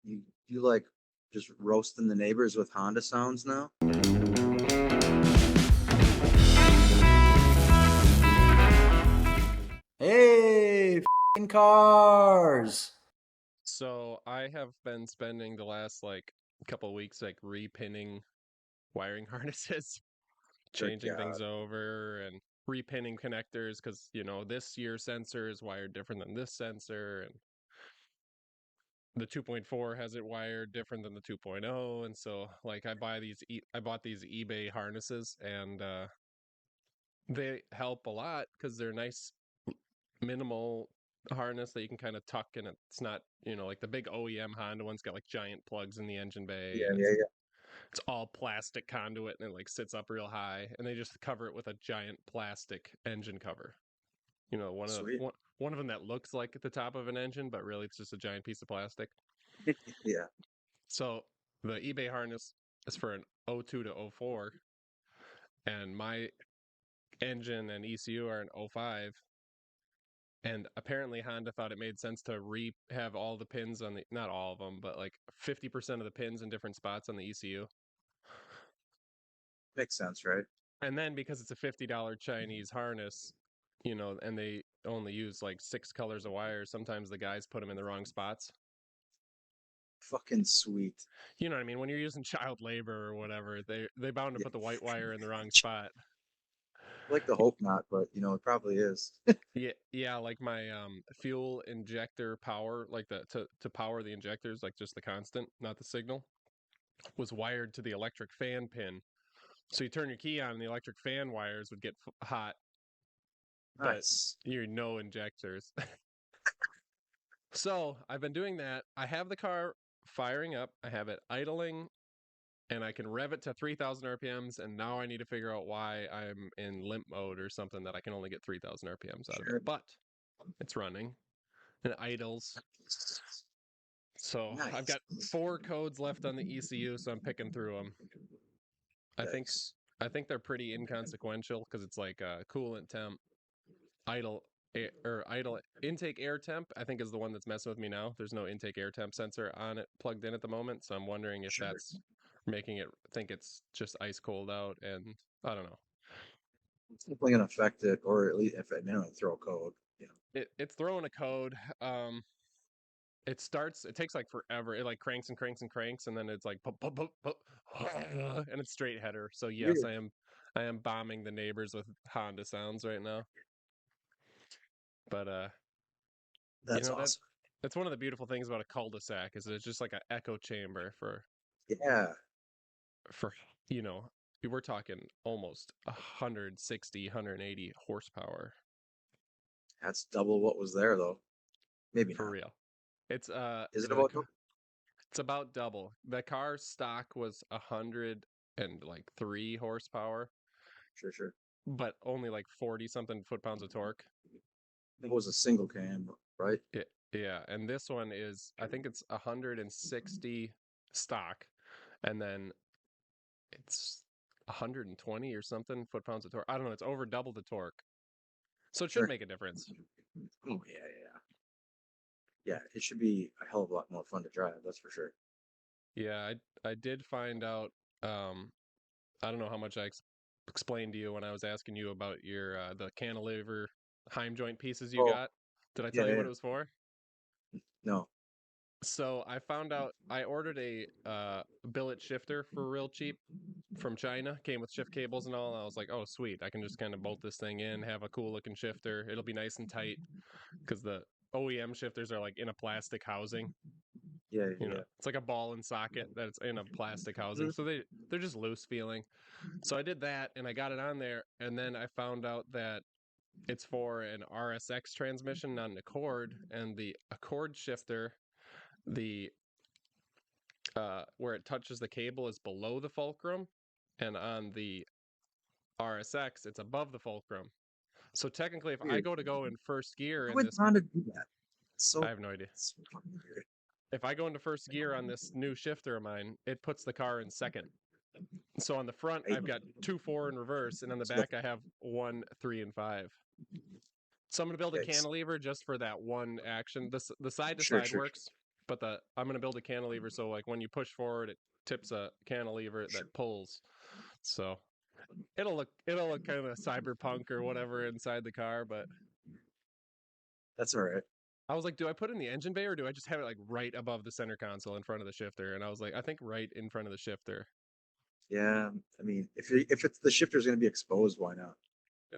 You like just roasting the neighbors with Honda sounds now? Hey, f***ing cars! So I have been spending the last couple of weeks repinning wiring harnesses, Good changing God. things over and repinning connectors because this year's sensor is wired different than this sensor, and the 2.4 has it wired different than the 2.0. And so I bought these eBay harnesses, and they help a lot because they're nice minimal harness that you can kind of tuck, and it's not like the big OEM Honda one's got like giant plugs in the engine bay, Yeah, and yeah, it's all plastic conduit, and it like sits up real high, and they just cover it with a giant plastic engine cover. Sweet. One of them that looks like at the top of an engine, but really it's just a giant piece of plastic. Yeah. So the eBay harness is for an O2 to O4, and my engine and ECU are an O5. And apparently Honda thought it made sense to have all the pins on the, not all of them, but like 50% of the pins in different spots on the ECU. Makes sense, right? And then because it's a $50 Chinese harness, and they only use like 6 colors of wires, sometimes the guys put them in the wrong spots. Fucking sweet. You know what I mean? When you're using child labor or whatever, they bound to Yeah. put the white wire in the wrong spot. Like to hope not, but it probably is. Yeah, yeah, like my fuel injector power, like to power the injectors, like just the constant, not the signal, was wired to the electric fan pin. So you turn your key on, and the electric fan wires would get hot, but Nice. you're no injectors. So I've been doing that. I have the car firing up, I have it idling, and I can rev it to 3,000 RPMs. And now I need to figure out why I'm in limp mode or something that I can only get 3,000 RPMs out of it. Sure. But it's running and it idles. So I've Nice. got 4 codes left on the ECU, so I'm picking through them. I think Yikes. I think they're pretty inconsequential because it's like coolant temp, idle or idle intake air temp. I think is the one that's messing with me now. There's no intake air temp sensor on it plugged in at the moment, so I'm wondering if Sure. that's making it think it's just ice cold out, and I don't know. It's definitely gonna affect it, or at least if I throw a code. It's throwing a code. It takes like forever. It like cranks and cranks and cranks, and then it's like pop, pop, pop, pop, and it's straight header. So yes, Weird. I am bombing the neighbors with Honda sounds right now. But you That's know awesome. that's one of the beautiful things about a cul-de-sac is it's just like an echo chamber Yeah. for you know we're talking almost 160 180 horsepower That's double what was there though. Maybe for not. real. Is it about double? It's about double. The car stock was 103 horsepower, Sure, sure. but only like 40 something foot-pounds of torque. It was a single cam, right? Yeah, and this one is, I think it's 160 stock, and then it's 120 or something foot-pounds of torque. I don't know, it's over double the torque. So it should Sure. make a difference. Oh yeah, yeah. Yeah, it should be a hell of a lot more fun to drive, that's for sure. Yeah, I did find out, um, I don't know how much I explained to you when I was asking you about your the cantilever Heim joint pieces you Oh, got. Did I yeah, tell you yeah. what it was for? No. So I found out I ordered a billet shifter for real cheap from China. Came with shift cables and all. I was like, oh sweet, I can just kind of bolt this thing in, have a cool looking shifter. It'll be nice and tight because the OEM shifters are like in a plastic housing. Yeah, yeah. It's like a ball and socket that's in a plastic housing. Mhm. So they're just loose feeling. So I did that and I got it on there, and then I found out that it's for an RSX transmission, not an Accord, and the Accord shifter, the where it touches the cable is below the fulcrum, and on the RSX it's above the fulcrum. So technically, if I Weird. go in first gear Why in would this, Honda do that? I have no idea. So fucking weird. If I go into first gear on this new shifter of mine, it puts the car in second. So on the front, Right? I've got 2, 4 in reverse, and on the So back, I have 1, 3, and 5. So I'm gonna build a yikes. cantilever just for that one action. The side to Sure, side sure, works. but I'm gonna build a cantilever so like when you push forward, it tips a cantilever Sure. that pulls. So it'll look kind of cyberpunk or whatever inside the car, but That's all right. I was like, do I put it in the engine bay or do I just have it like right above the center console in front of the shifter? And I was like, I think right in front of the shifter. Yeah, I mean, if it's the shifter's going to be exposed, why not?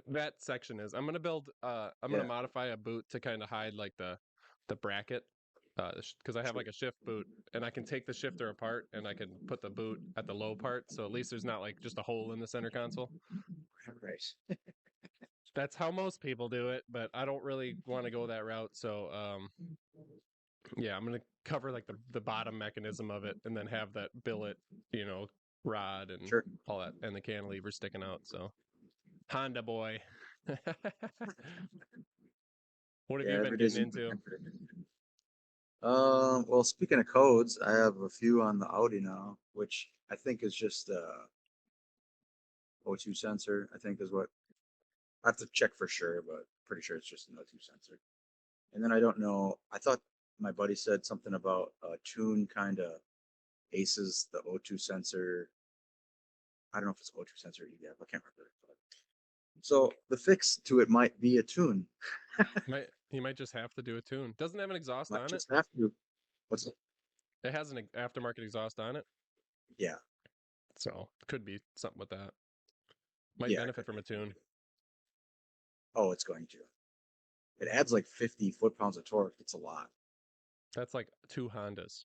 That section is. I'm gonna Yeah, modify a boot to kind of hide like the bracket. Because I have sure. like a shift boot and I can take the shifter apart and I can put the boot at the low part. So at least there's not like just a hole in the center console. Right. That's how most people do it, but I don't really want to go that route. So yeah, I'm gonna cover like the bottom mechanism of it and then have that billet, rod and Sure. all that and the cantilever sticking out. So Honda boy. What have you Yeah, been every getting day's into? unpredictable. Well, speaking of codes, I have a few on the Audi now, which I think is just O2 sensor. I think is what I have to check for sure, but pretty sure it's just an O2 sensor. And then I don't know. I thought my buddy said something about tune kind of aces the O2 sensor. I don't know if it's O2 sensor or EDF. I can't remember. But... So the fix to it might be a tune. He might just have to do a tune. Doesn't have an exhaust Might on it. just have to. What's it? It has an aftermarket exhaust on it, Yeah. so could be something with that. Might Yeah. It benefit could from be. a tune. Oh, it's going to. It adds like 50 foot-pounds of torque. It's a lot. That's like two Hondas.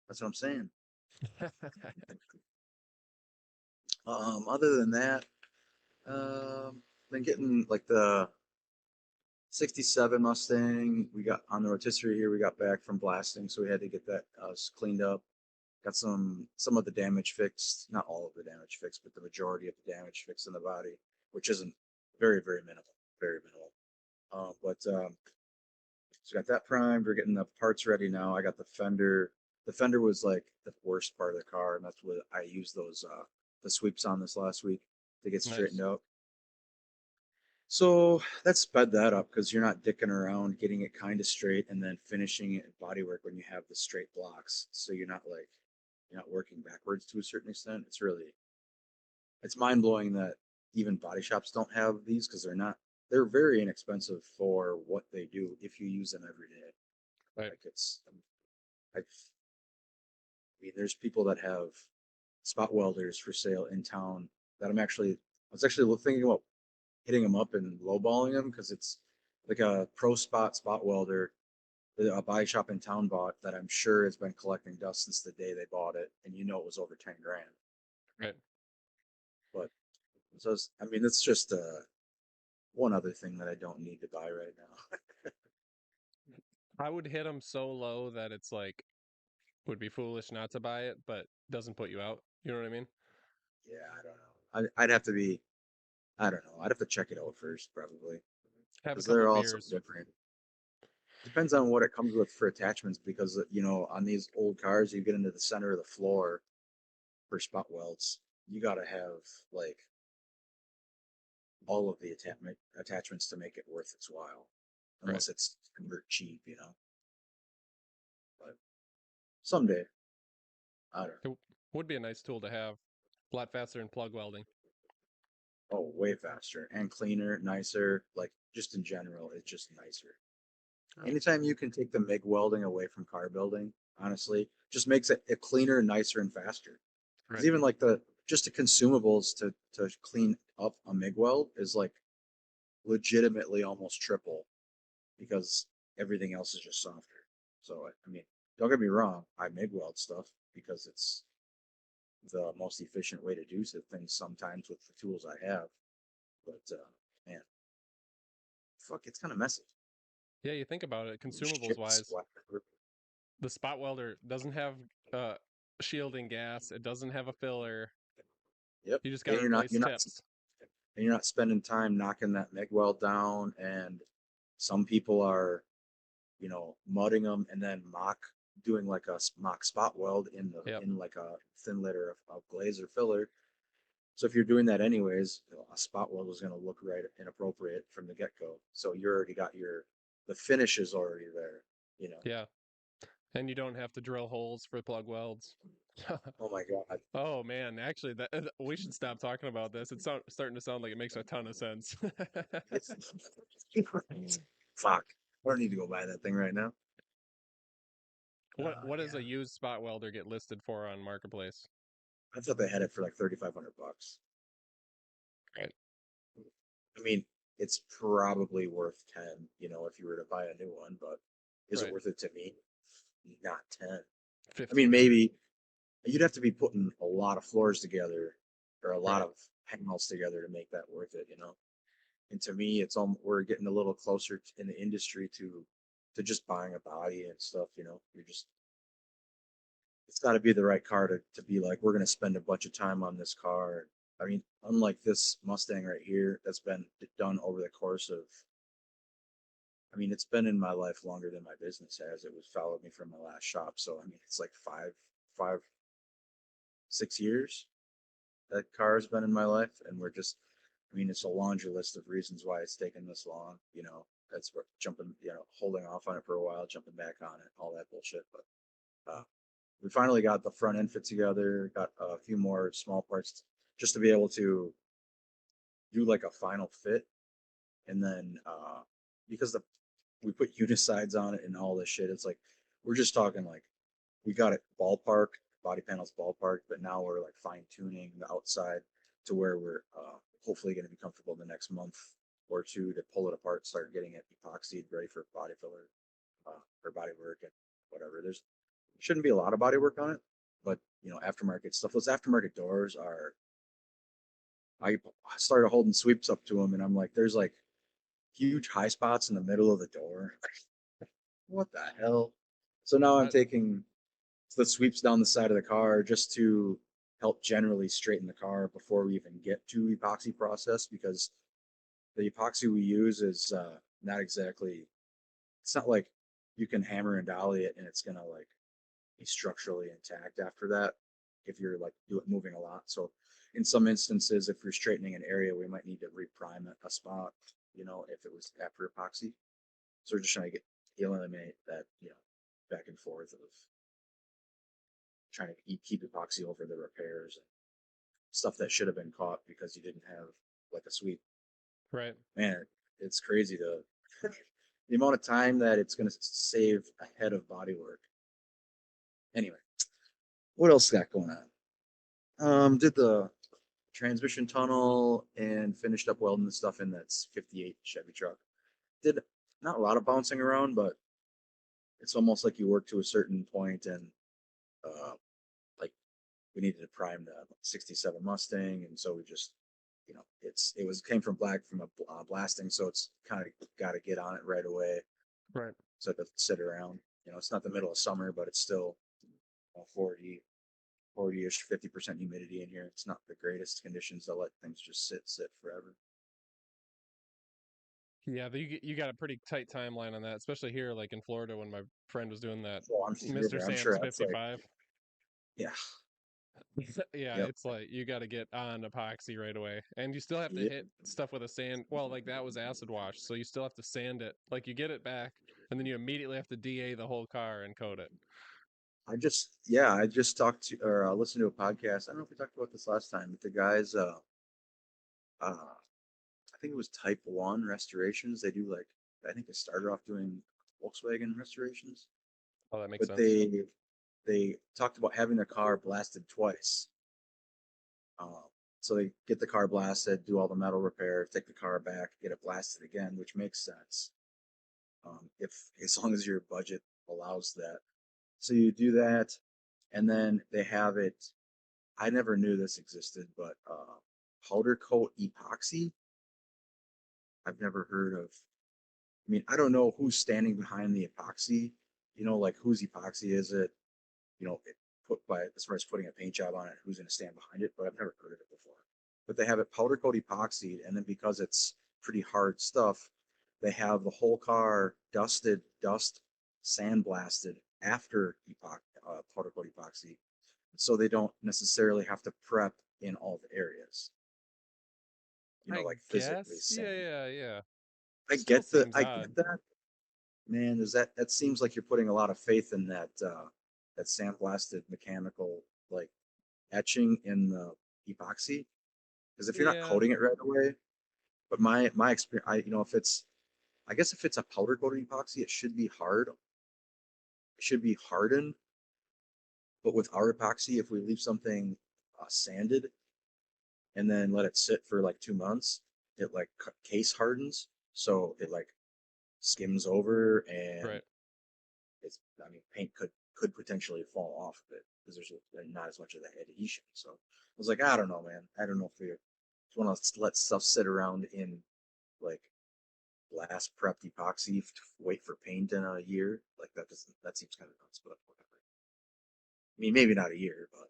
That's what I'm saying. Other than that, been getting like the 67 Mustang. We got on the rotisserie here. We got back from blasting, so we had to get that cleaned up. Got some of the damage fixed. Not all of the damage fixed, but the majority of the damage fixed in the body, which isn't very minimal. Very minimal. So got that primed. We're getting the parts ready now. I got the fender. The fender was like the worst part of the car, and that's what I used those the sweeps on this last week to get straightened Nice. out. So that sped that up because you're not dicking around getting it kind of straight and then finishing it in bodywork when you have the straight blocks. So you're not working backwards to a certain extent. It's mind blowing that even body shops don't have these because they're very inexpensive for what they do if you use them every day. Right. Like I mean, there's people that have spot welders for sale in town that I was actually thinking about hitting them up and lowballing them because it's like a pro spot welder that a body shop in town bought that I'm sure has been collecting dust since the day they bought it, and it was over 10 grand. Right. But I mean, it's just one other thing that I don't need to buy right now. I would hit them so low that it's like would be foolish not to buy it, but doesn't put you out. You know what I mean? Yeah, I don't know. I'd have to be, I don't know. I'd have to check it out first, probably, Have a because couple they're all so beers. different. Depends on what it comes with for attachments, because on these old cars, you get into the center of the floor for spot welds. You got to have like all of the attachments to make it worth its while, Right. unless it's convert cheap. But someday, I don't know. It would be a nice tool to have. A lot faster than plug welding. Oh, way faster and cleaner, nicer. Like just in general, it's just nicer. Right. Anytime you can take the MIG welding away from car building, honestly, just makes it cleaner, nicer, and faster. Because Right. even like the consumables to clean up a MIG weld is like legitimately almost triple because everything else is just softer. So I mean, don't get me wrong, I MIG weld stuff because it's the most efficient way to do things sometimes with the tools I have. But man, fuck, it's kind of messy. Yeah, you think about it, consumables Shit wise, splatter. the spot welder doesn't have uh shielding gas. It doesn't have a filler. Yep, You just got and to replace tips. you're not spending time knocking that MIG weld down. And some people are, mudding them and then doing like a mock spot weld Yep. in like a thin layer of glaze or filler. So if you're doing that anyways, a spot weld is going to look right inappropriate from the get go. So you already got the finish is already there. Yeah. And you don't have to drill holes for plug welds. Oh my god. Oh man, actually, that we should stop talking about this. It's starting to sound like it makes a ton of sense. It's fuck. I don't need to go buy that thing right now. What does a Yeah. used spot welder get listed for on Marketplace? I thought they had it for like 3,500 bucks. Right. I mean, it's probably worth 10, if you were to buy a new one, but is it Right. worth it to me? Not 10. I mean, 15. maybe you'd have to be putting a lot of floors together or a lot Right. of panels together to make that worth it. And to me, it's all we're getting a little closer in the industry to just buying a body and stuff. You're just it's got to be the right car to be like we're going to spend a bunch of time on this car. I mean, unlike this Mustang right here, that's been done over the course of. I mean, it's been in my life longer than my business has. It was followed me from my last shop, so I mean, it's like 6 years that car has been in my life, and we're just. I mean, it's a laundry list of reasons why it's taken this long. That's what jumping, holding off on it for a while, jumping back on it, all that bullshit. But we finally got the front end fit together, got a few more small parts just to be able to do like a final fit. And then because we put unisides on it and all this shit, it's like we're just talking like we got it ballpark, body panels ballpark, but now we're like fine tuning the outside to where we're hopefully going to be comfortable in the next month or two to pull it apart, start getting it epoxied, ready for body filler or body work and whatever. There's shouldn't be a lot of body work on it, but aftermarket stuff. Those aftermarket doors are. I started holding sweeps up to them, and I'm like, there's like huge high spots in the middle of the door. What the hell? So now I'm That taking the sweeps down the side of the car just to help generally straighten the car before we even get to epoxy process because the epoxy we use is not exactly. It's not like you can hammer and dolly it and it's gonna like be structurally intact after that if you're like moving a lot. So in some instances, if you're straightening an area, we might need to reprime a spot, if it was after epoxy. So we're just trying to eliminate that, back and forth of trying to keep epoxy over the repairs and stuff that should have been caught because you didn't have like a sweep. right. Man, it's crazy the amount of time that it's going to save ahead of body work. Anyway, what else got going on? Did the transmission tunnel and finished up welding the stuff in that 58 Chevy truck. Did not a lot of bouncing around, but it's almost like you work to a certain point and uh, like we needed to prime the 67 Mustang, and so we just came from black from a blasting, so it's kind of got to get on it right away. Right. So it doesn't sit around. It's not the middle of summer, but it's still 40 40-ish, 50% humidity in here. It's not the greatest conditions to let things just sit forever. Yeah, but you got a pretty tight timeline on that, especially here, like in Florida, when my friend was doing that So I'm sure, Mr. I'm sure Sam's that's like, 55. yeah, Yeah, yep, it's like you got to get on epoxy right away, and you still have to yep. hit stuff with a sand. Well, like that was acid wash, so you still have to sand it. Like you get it back, and then you immediately have to DA the whole car and coat it. I just talked to or listened to a podcast. I don't know if we talked about this last time, but the guys, I think it was Type One restorations. They do like, I think they started off doing Volkswagen restorations, Oh, that makes but sense. they talked about having their car blasted twice. Um, so they get the car blasted, do all the metal repair, take the car back, get it blasted again, which makes sense. If as long as your budget allows that. So you do that, and then they have it. I never knew this existed, but powder coat epoxy. I've never heard of. I mean, I don't know who's standing behind the epoxy. Like whose epoxy is it? Put by as far as putting a paint job on it, who's going to stand behind it? But I've never heard of it before. But they have it powder coat epoxied, and then because it's pretty hard stuff, they have the whole car dust sandblasted after powder coat epoxy, so they don't necessarily have to prep in all the areas. I Like physically guess. sand. Yeah, yeah, yeah. I Still get the seems I odd. get that, man, is that seems like you're putting a lot of faith in that sandblasted mechanical like etching in the epoxy. Because if you're not Yeah, coating it right away, but my experience, if it's, I guess if it's a powder coated epoxy, it should be hard. It should be hardened. But with our epoxy, if we leave something sanded and then let it sit for like 2 months, it like case hardens, so it like skims over, and right. it's, I mean, paint could potentially fall off of it because there's not as much of that adhesion. So I was like, I don't know, man. I don't know if we just want to let stuff sit around in like glass prepped epoxy to wait for paint in a year. Like that seems kind of nuts, but whatever. I mean, maybe not a year, but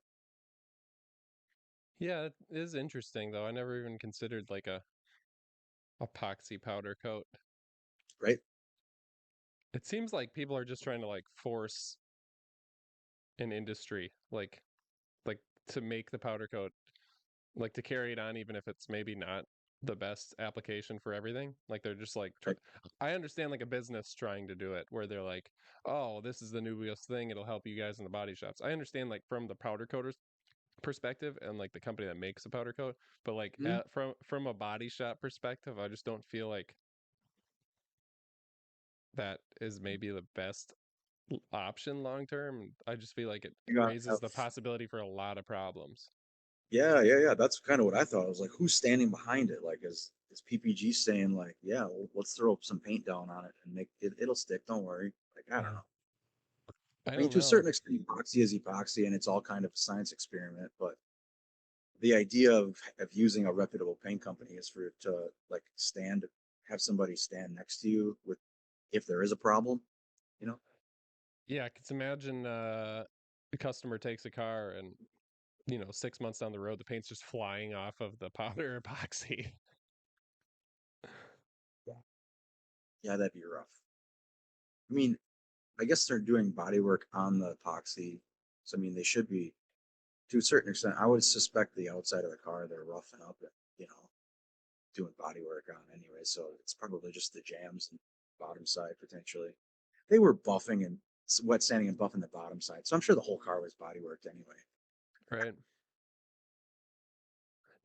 Yeah, it is interesting though. I never even considered like a epoxy powder coat. right. It seems like people are just trying to like force an industry, like to make the powder coat, like to carry it on, even if it's maybe not the best application for everything. Like they're just like, Right. I understand like a business trying to do it where they're like, oh, this is the newest thing. It'll help you guys in the body shops. I understand like from the powder coaters perspective and like the company that makes a powder coat, but like Mhm. from a body shop perspective, I just don't feel like that is maybe the best option long term. I just feel like it You gotta raises have, the possibility for a lot of problems. yeah, yeah, yeah. That's kind of what I thought. I was like, who's standing behind it? Like, is PPG saying like, yeah, well, let's throw some paint down on it and make it, it'll stick. Don't worry. Like, I don't know. I I mean, don't to a know. certain extent, epoxy is epoxy, and it's all kind of a science experiment. But the idea of using a reputable paint company is for it to like have somebody stand next to you with if there is a problem. You know, Yeah, I can imagine the customer takes a car and 6 months down the road, the paint's just flying off of the powder epoxy. yeah, yeah, that'd be rough. I mean, I guess they're doing body work on the epoxy, so I mean, they should be to a certain extent. I would suspect the outside of the car they're roughing up and doing body work on anyway. So it's probably just the jams and bottom side potentially. They were buffing and wet sanding and buffing the bottom side, so I'm sure the whole car was body worked anyway. Right.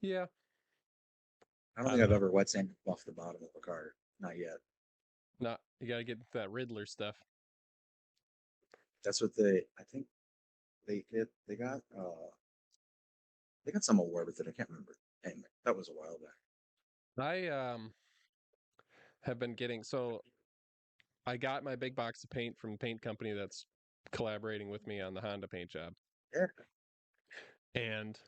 Yeah. I don't I think don't I've know. ever wet sanded and buffed the bottom of a car. Not yet. Not you got to get that Riddler stuff. That's what I think they got they got some award with it. I can't remember. Anyway, that was a while back. I have been getting so I got my big box of paint from the paint company that's collaborating with me on the Honda paint job. Yeah. And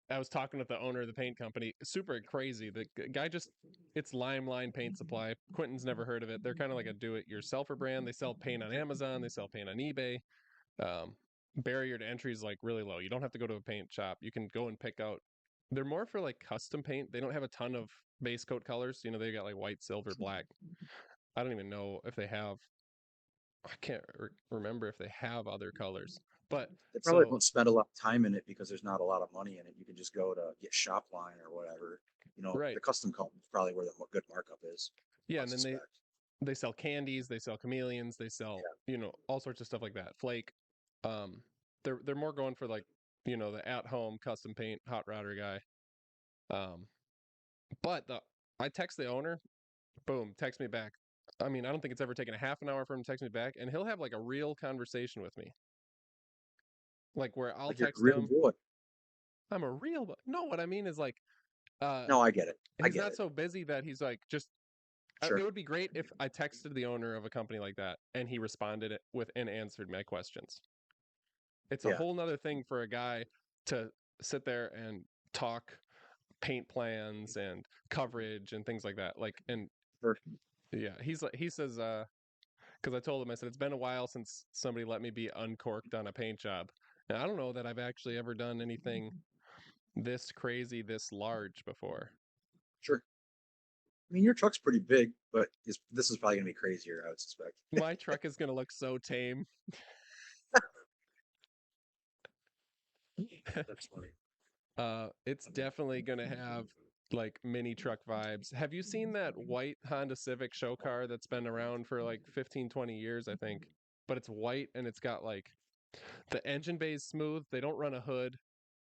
I was talking with the owner of the paint company. Super crazy. The guy just it's Limeline Paint Supply. Quentin's never heard of it. They're kind of like a do-it-yourselfer brand. They sell paint on Amazon. They sell paint on eBay. Um, Barrier to entry is like really low. You don't have to go to a paint shop. You can go and pick out. They're more for like custom paint. They don't have a ton of base coat colors. They got like white, silver, black. I don't even know if they have. I can't remember if they have other colors. But They probably so don't spend a lot of time in it because there's not a lot of money in it. You can just go to get shop line or whatever. right, The custom color is probably where the good markup is, yeah, I and then suspect. they sell candies, they sell chameleons, they sell Yeah. all sorts of stuff like that. Flake. Um, they're more going for like the at home custom paint hot rodder guy. Um, but I text the owner, boom, text me back. I mean, I don't think it's ever taken a half an hour for him to text me back, and he'll have like a real conversation with me, like where I'll Like you're a text real him, boy. I'm a real. No, what I mean is like, uh, No, I get it. I he's get not it. so busy that he's like just. It Sure. would be great if I texted the owner of a company like that and he responded with and answered my questions. It's a Yeah. whole nother thing for a guy to sit there and talk paint plans and coverage and things like that. Like, and Sure. yeah, he says, because I told him, I said, it's been a while since somebody let me be uncorked on a paint job. And I don't know that I've actually ever done anything this crazy, this large before. Sure. I mean, your truck's pretty big, but this is probably gonna be crazier, I would suspect. My truck is going to look so tame. That's funny. It's definitely going to have like mini truck vibes. Have you seen that white Honda Civic show car that's been around for like 15, 20 years, I think? But it's white and it's got like the engine bay is smooth. They don't run a hood.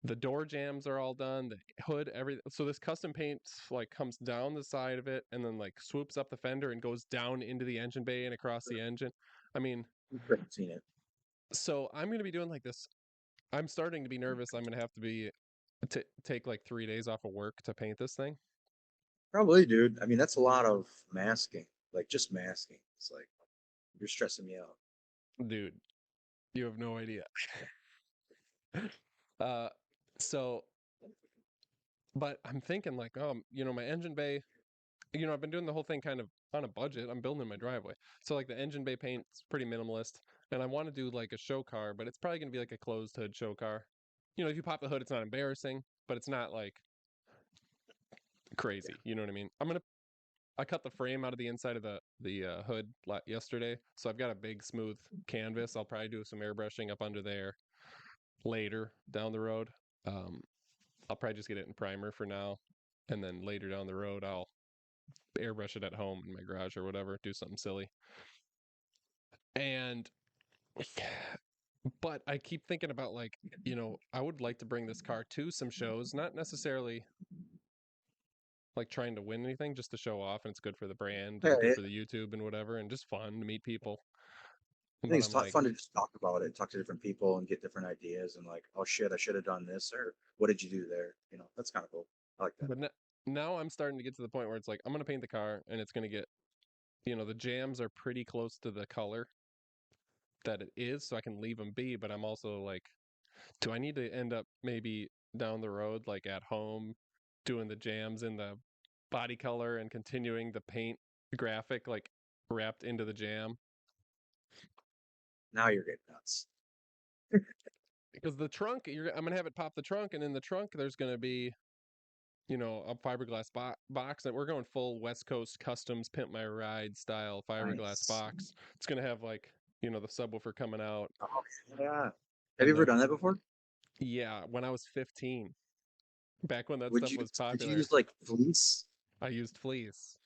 The door jambs are all done. The hood, everything. So this custom paint like comes down the side of it and then like swoops up the fender and goes down into the engine bay and across the engine. I mean, You couldn't seen it. so I'm gonna be doing like this. I'm starting to be nervous. I'm gonna have to be take like 3 days off of work to paint this thing. Probably, dude. I mean, that's a lot of masking. Like just masking. It's like you're stressing me out. Dude, you have no idea. uh, so, but I'm thinking like, my engine bay. I've been doing the whole thing kind of on a budget. I'm building my driveway, so like the engine bay paint's pretty minimalist, and I want to do like a show car, but it's probably gonna be like a closed hood show car. If you pop the hood, it's not embarrassing, but it's not like crazy. You know what I mean? I cut the frame out of the inside of the hood yesterday, so I've got a big smooth canvas. I'll probably do some airbrushing up under there later down the road. Um, I'll probably just get it in primer for now, and then later down the road I'll airbrush it at home in my garage or whatever, do something silly. And but I keep thinking about like, I would like to bring this car to some shows, not necessarily like trying to win anything, just to show off, and it's good for the brand Yeah, and good for the YouTube and whatever, and just fun to meet people. I think But it's I'm like, fun to just talk about it, talk to different people, and get different ideas. And like, oh shit, I should have done this, or what did you do there? That's kind of cool. I like that. but now I'm starting to get to the point where it's like I'm gonna paint the car, and it's gonna get, the jams are pretty close to the color that it is, so I can leave them be. But I'm also like, do I need to end up maybe down the road, like at home, doing the jams in the body color and continuing the paint graphic like wrapped into the jam? Now you're getting nuts. Because the trunk, I'm gonna have it pop the trunk, and in the trunk there's gonna be, a fiberglass box, and we're going full West Coast Customs Pimp My Ride style fiberglass Nice. box. It's gonna have like, the subwoofer coming out, Oh yeah. Have you and ever then done that before? yeah, when I was 15, back when that Would stuff you was did you popular, use like fleece? I used fleece.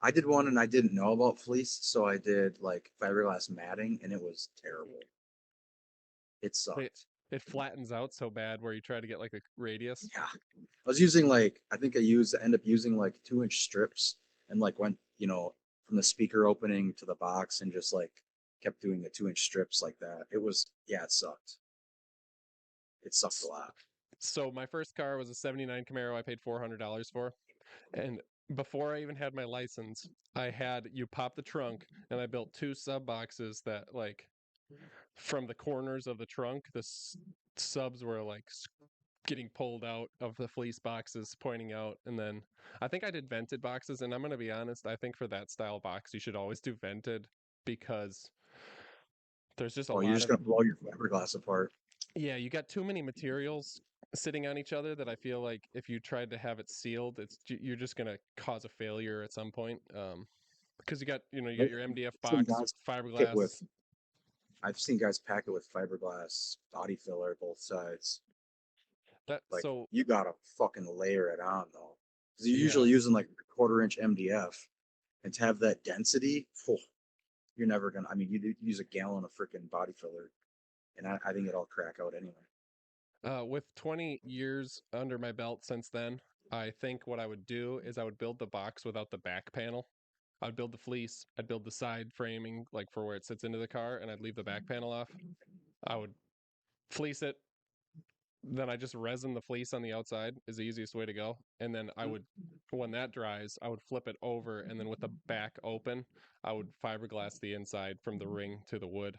I did one and I didn't know about fleece, so I did like fiberglass matting, and it was terrible. It It sucked. it flattens out so bad where you try to get like a radius. Yeah. I was using like I think I ended up using like 2-inch strips and like went, from the speaker opening to the box and just like kept doing the 2-inch strips like that. It was yeah, it sucked. It sucked a lot. So my first car was a 79 Camaro I paid $400 for. And before I even had my license, you pop the trunk, and I built two sub boxes that like from the corners of the trunk, subs were like getting pulled out of the fleece boxes pointing out. And then I think I did vented boxes, and I'm going to be honest, I think for that style box you should always do vented, because there's just a Oh, you're lot just of, gonna blow your fiberglass apart. yeah, you got too many materials sitting on each other that I feel like if you tried to have it sealed, you're just going to cause a failure at some point. Because you got your MDF I've seen box, guys pack it fiberglass. with I've seen guys pack it with fiberglass body filler both sides. That Like so you gotta fucking layer it on though, because you're Yeah. usually using like a 1/4 inch MDF, and to have that density, you're never gonna. I mean, you use a gallon of freaking body filler, and I think it'll crack out anyway. With 20 years under my belt since then, I think what I would do is I would build the box without the back panel. I'd build the fleece, I'd build the side framing, like for where it sits into the car, and I'd leave the back panel off. I would fleece it, then I just resin the fleece on the outside is the easiest way to go. And then when that dries, I would flip it over, and then with the back open, I would fiberglass the inside from the ring to the wood,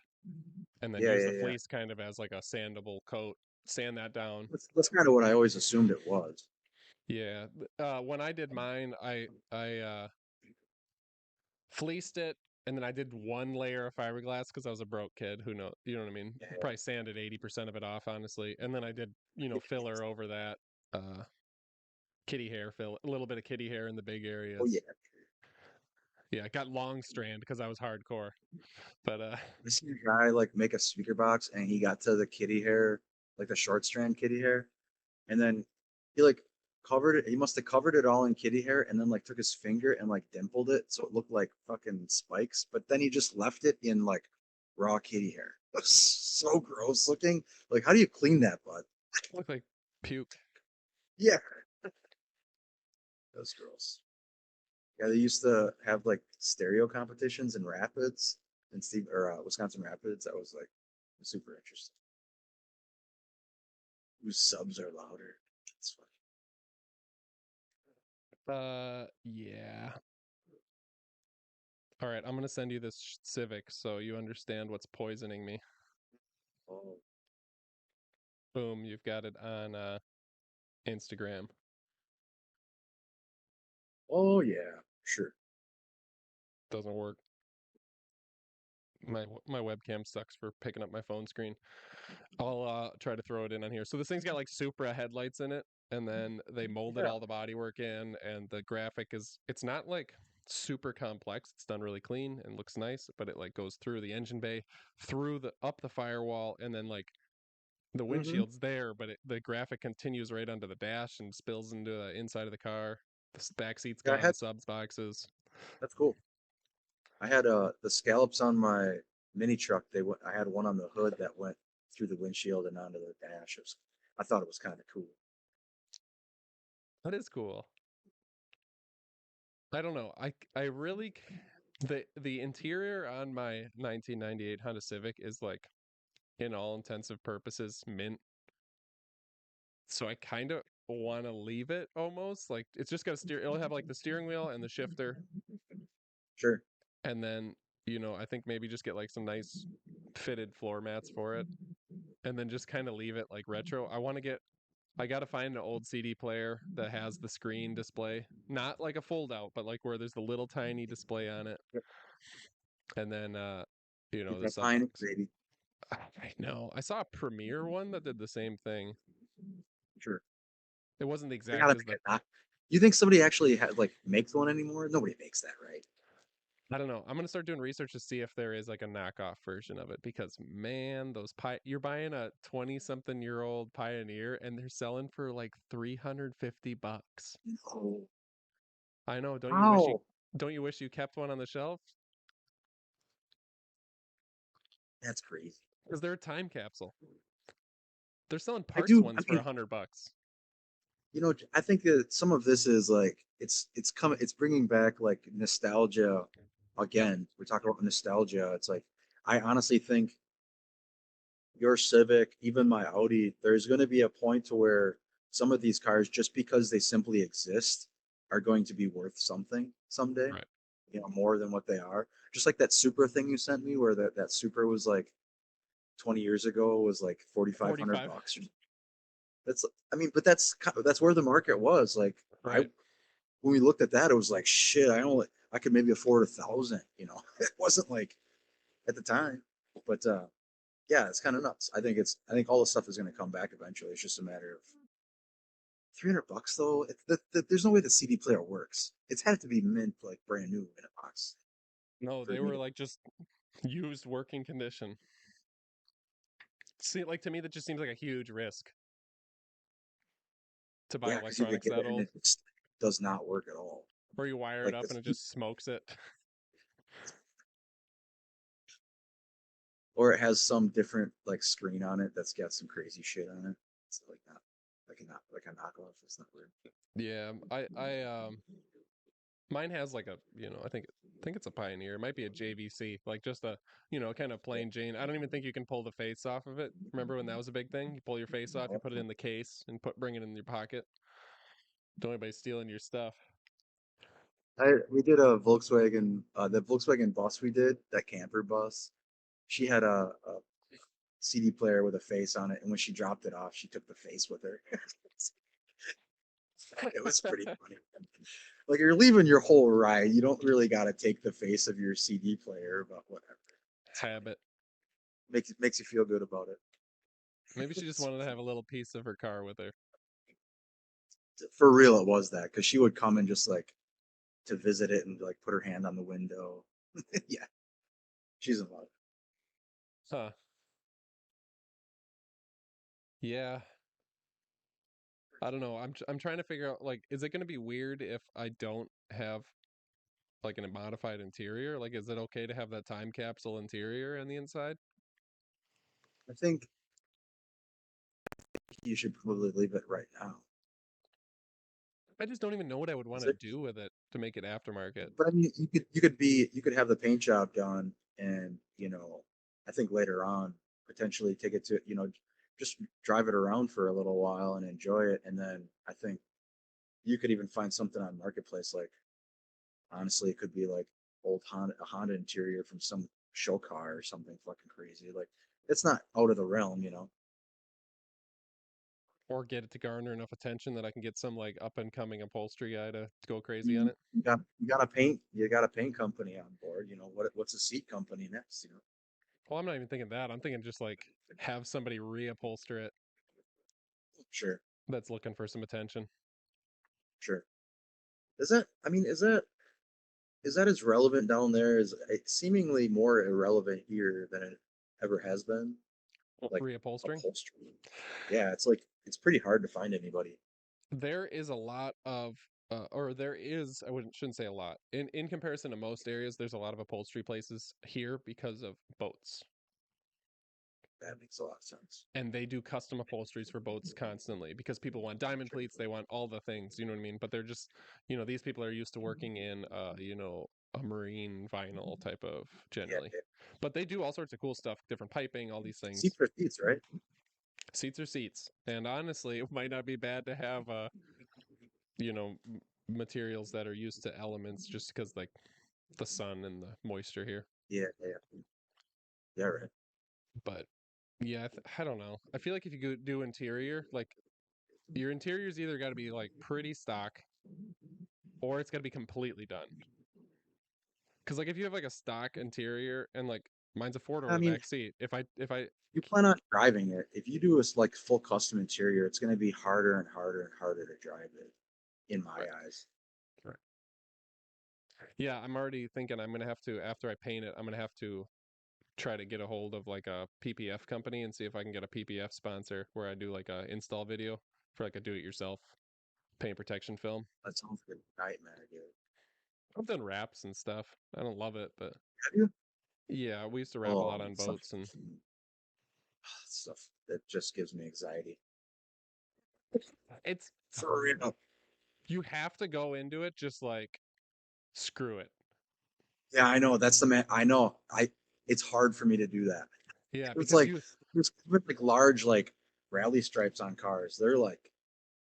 and then Yeah, use yeah, the yeah. fleece kind of as like a sandable coat, sand that down. That's kind of what I always assumed it was. Yeah. When I did mine, I fleeced it, and then I did one layer of fiberglass because I was a broke kid. Who knows? You know what I mean? Yeah, Probably sanded 80% of it off, honestly. And then I did, filler over that. Uh, Kitty hair a little bit of kitty hair in the big oh yeah. areas. Yeah, I got long strand because I was hardcore. But I seen a guy like make a speaker box, and he got to the kitty hair, like the short strand kitty hair, and then he like covered it. He must have covered it all in kitty hair and then like took his finger and like dimpled it so it looked like fucking spikes. But then he just left it in like raw kitty hair. It was so gross looking. Like, how do you clean that, bud? Look like puke. Yeah, that's gross. Yeah, they used to have like stereo competitions in Rapids in Steve or Wisconsin Rapids. That was like super interesting. Whose subs are louder? That's Yeah. All right, I'm gonna send you this Civic so you understand what's poisoning me. funny. Boom, you've got it on Instagram. Oh yeah, sure. Doesn't work. My webcam sucks for picking up my phone screen. I'll try to throw it in on here. So this thing's got like Supra headlights in it, and then they molded Yeah. all the bodywork in, and the graphic is it's not like super complex. It's done really clean and looks nice, but it like goes through the engine bay, through the up the firewall, and then like the Mm-hmm. windshield's there, but the graphic continues right onto the dash and spills into the inside of the car. The back seat's Yeah, got all the subs boxes. that's cool. I had the scallops on my mini truck. I had one on the hood that went through the windshield and onto the dash. I thought it was kind of cool. That is cool. I don't know. I really the interior on my 1998 Honda Civic is like in all intensive purposes mint. So I kind of want to leave it almost like it's just got a steer. It'll have like the steering wheel and the shifter, Sure. and then I think maybe just get like some nice fitted floor mats for it, and then just kind of leave it like retro. I got to find an old CD player that has the screen display, not like a fold out, but like where there's the little tiny display on it. Yep. And then Keep the that sub pine, box. baby. I know. I saw a Premiere one that did the same thing. Sure. It wasn't the They exact gotta as make the it not. You think somebody actually makes one anymore? Nobody makes that, right? I don't know. I'm gonna start doing research to see if there is like a knockoff version of it because man, you're buying a 20-something-year-old Pioneer and they're selling for like $350. No. I know. How? Don't you wish you kept one on the shelf? That's crazy. Because they're a time capsule. They're selling I parts do. I ones for mean, $100. I think that some of this is like it's bringing back like nostalgia again. We're talking about nostalgia. It's like I honestly think your Civic, even my Audi, there's going to be a point to where some of these cars, just because they simply exist, are going to be worth something someday. Right. More than what they are. Just like that Supra thing you sent me, where that Supra was like 20 years ago was like 4,500 45. bucks. That's I mean, but that's where the market was. Like Right. when we looked at that, it was like shit. I could maybe afford 1,000. It wasn't like at the time, but yeah, it's kind of nuts. I think all this stuff is going to come back eventually. It's just a matter of $300 though. There's no way the CD player works. It's had to be mint like brand new in a box No, for they me were to. like just used working condition. See, like to me, that just seems like a huge risk to buy Yeah, because you could electronics get that it and old, it just does not work at all. or you wire it Like up and this, it just smokes it. or it has some different like screen on it that's got some crazy shit on it. It's like not like a knockoff. It's not weird. Yeah, mine has like a, I think it's a Pioneer. It might be a JVC, like just a, kind of plain Jane. I don't even think you can pull the face off of it. Remember when that was a big thing? You pull your face off, you put it in the case, and bring it in your pocket. Don't anybody stealing your stuff. We did a Volkswagen, the Volkswagen bus we did, that camper bus. She had a CD player with a face on it, and when she dropped it off, she took the face with her. It was pretty funny. Like you're leaving your whole ride, you don't really got to take the face of your CD player, but whatever. Habit. Makes you feel good about it. Maybe she just wanted to have a little piece of her car with her. For real, it was that because she would come and just like to visit it and like put her hand on the window. Yeah, she's in love. Huh. Yeah. I don't know. I'm trying to figure out like, is it going to be weird if I don't have like a modified interior? Like, is it okay to have that time capsule interior on the inside? I think you should probably leave it right now. I just don't even know what I would want Is to it? do with it to make it aftermarket. But I mean, you could have the paint job done, and I think later on potentially take it to just drive it around for a little while and enjoy it, and then I think you could even find something on marketplace like honestly it could be like a Honda interior from some show car or something fucking crazy. Like it's not out of the realm. Or get it to garner enough attention that I can get some like up and coming upholstery guy to go crazy on You it. you got a paint company on board. What's a seat company next? Well, I'm not even thinking that. I'm thinking just like have somebody reupholster it Sure, that's looking for some attention. sure. Is that? I mean, is that as relevant down there? Is it seemingly more irrelevant here than it ever has been? Like Reupholstering. upholstery. Yeah, it's like it's pretty hard to find anybody. There is a lot of or there is, I wouldn't shouldn't say a lot. In comparison to most areas, there's a lot of upholstery places here because of boats. That makes a lot of sense. And they do custom upholsteries for boats constantly because people want diamond Sure. pleats, they want all the things, you know what I mean? But they're just, these people are used to working in a marine vinyl type of Yeah, generally. yeah. But they do all sorts of cool stuff, different piping, all these Seats things. for seats, right? Seats are seats. And honestly, it might not be bad to have you know, materials that are used to elements just because like the sun and the moisture here. Yeah, yeah, yeah, right. But yeah, I don't know. I feel like if you go do interior, like your interior's either got to be like pretty stock or it's got to be completely done. Because like if you have like a stock interior and like mine's a four door I with a mean, back seat, if I you plan on driving it. If you do a like full custom interior, it's going to be harder and harder and harder to drive it, in my right, eyes. right. Yeah, I'm already thinking I'm gonna have to after I paint it, I'm gonna have to try to get a hold of like a PPF company and see if I can get a PPF sponsor where I do like a install video for like a do it yourself paint protection film. That sounds like a nightmare, dude. I've done wraps and stuff. I don't love it, but Have you? yeah, we used to wrap a Oh, lot on stuff, boats and stuff that just gives me anxiety. it's For real. you have to go into it just like screw it. Yeah, I know. That's the man. I know. It's hard for me to do that. Yeah, It's because like you there's like large like rally stripes on cars. They're like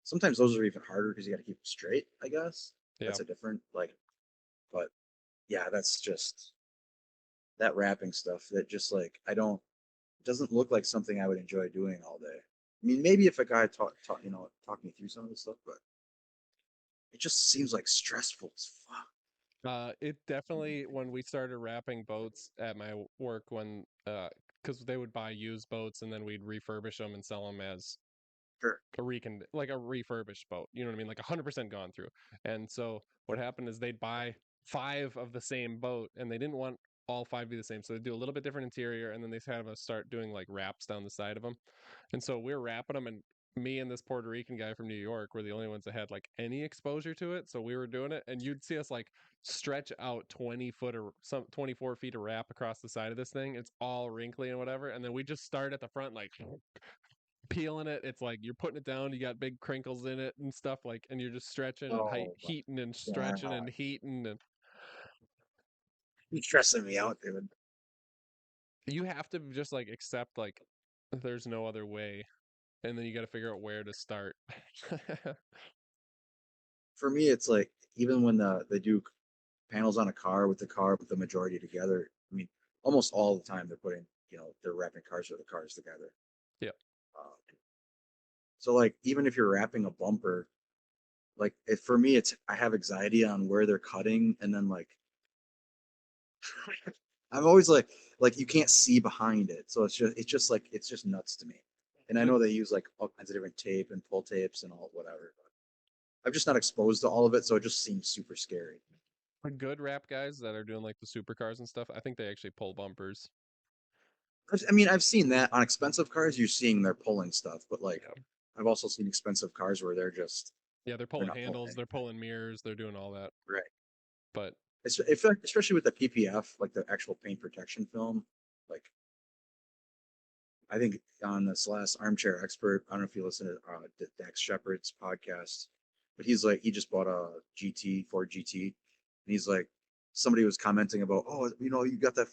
sometimes those are even harder because you got to keep them straight. I guess yeah, that's a different like. But yeah, that's just that wrapping stuff. That just like I don't doesn't look like something I would enjoy doing all day. I mean, maybe if a guy talk me through some of this stuff, but it just seems like stressful as fuck. it definitely when we started wrapping boats at my work when because they would buy used boats and then we'd refurbish them and sell them as Sure. like a refurbished boat. You know what I mean? Like 100% gone through. And so what happened is they'd buy five of the same boat, and they didn't want all five to be the same. So they do a little bit different interior, and then they have us start doing like wraps down the side of them. And so we're wrapping them, and me and this Puerto Rican guy from New York were the only ones that had like any exposure to it. So we were doing it, and you'd see us like stretch out 20 foot or some 24 feet of wrap across the side of this thing. It's all wrinkly and whatever. And then we just start at the front like peeling it. It's like you're putting it down, you got big crinkles in it and stuff like, and you're just stretching and Oh my heating and stretching god, and heating. And you're stressing me out, dude. you have to just like accept like there's no other way. And then you got to figure out where to start. For me, it's like even when they do panels on a car with the car with the majority together. I mean, almost all the time they're putting they're wrapping cars with the cars together. Yeah. Uh, so like even if you're wrapping a bumper, like for me, it's I have anxiety on where they're cutting, and then like I'm always like you can't see behind it, so it's just nuts to me. And I A, know they use like all kinds of different tape and pull tapes and all whatever. But I'm just not exposed to all of it, so it just seems super scary. good rap guys that are doing like the supercars and stuff, I think they actually pull bumpers. I mean, I've seen that on expensive cars. You're seeing they're pulling stuff, but like Yeah. I've also seen expensive cars where Yeah, they're they're pulling not pulling handles, they're anything. pulling mirrors, they're doing all that. Right. But Especially with the PPF, like the actual paint protection film. Like I think on this last Armchair Expert, I don't know if you listen to Dax Shepard's podcast, but he's like he just bought a Ford GT, and he's like somebody was commenting about, oh, you got that